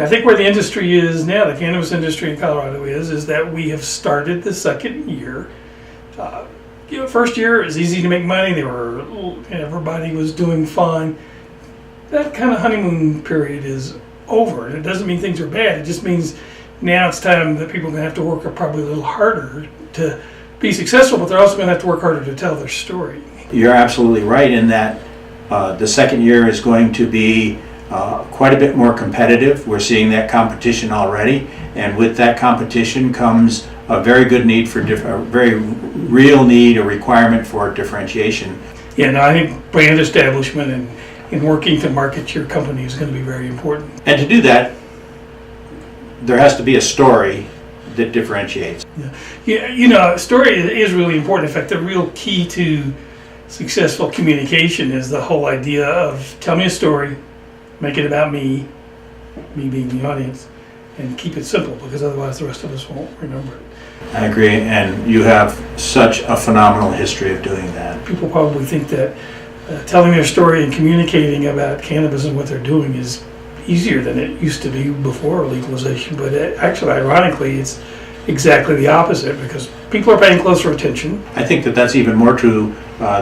I think where the industry is now, the cannabis industry in Colorado is that we have started the second year. First year it was easy to make money. Everybody was doing fine. That kind of honeymoon period is over. And it doesn't mean things are bad. It just means now it's time that people are going to have to work probably a little harder to be successful, but they're also going to have to work harder to tell their story. You're absolutely right in that the second year is going to be quite a bit more competitive. We're seeing that competition already, and with that competition comes a very good need for a very real need, a requirement for differentiation. Yeah, no, I think brand establishment and working to market your company is going to be very important. And to do that, there has to be a story that differentiates. Yeah, story is really important. In fact, the real key to successful communication is the whole idea of tell me a story, make it about me being the audience, and keep it simple, because otherwise the rest of us won't remember it. I agree, and you have such a phenomenal history of doing that. People probably think that telling their story and communicating about cannabis and what they're doing is easier than it used to be before legalization, but actually, ironically, it's exactly the opposite, because people are paying closer attention. I think that that's even more true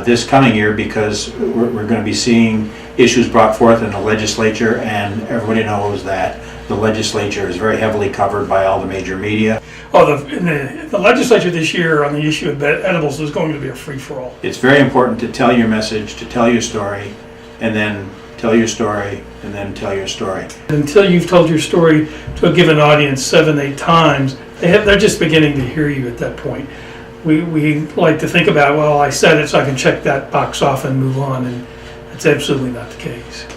this coming year, because we're going to be seeing issues brought forth in the legislature, and everybody knows that the legislature is very heavily covered by all the major media. The legislature this year on the issue of edibles is going to be a free-for-all. It's very important to tell your message, to tell your story, and then tell your story, and then tell your story. Until you've told your story to a given audience 7-8 times, they're just beginning to hear you at that point. We like to think about, well, I said it so I can check that box off and move on, and that's absolutely not the case.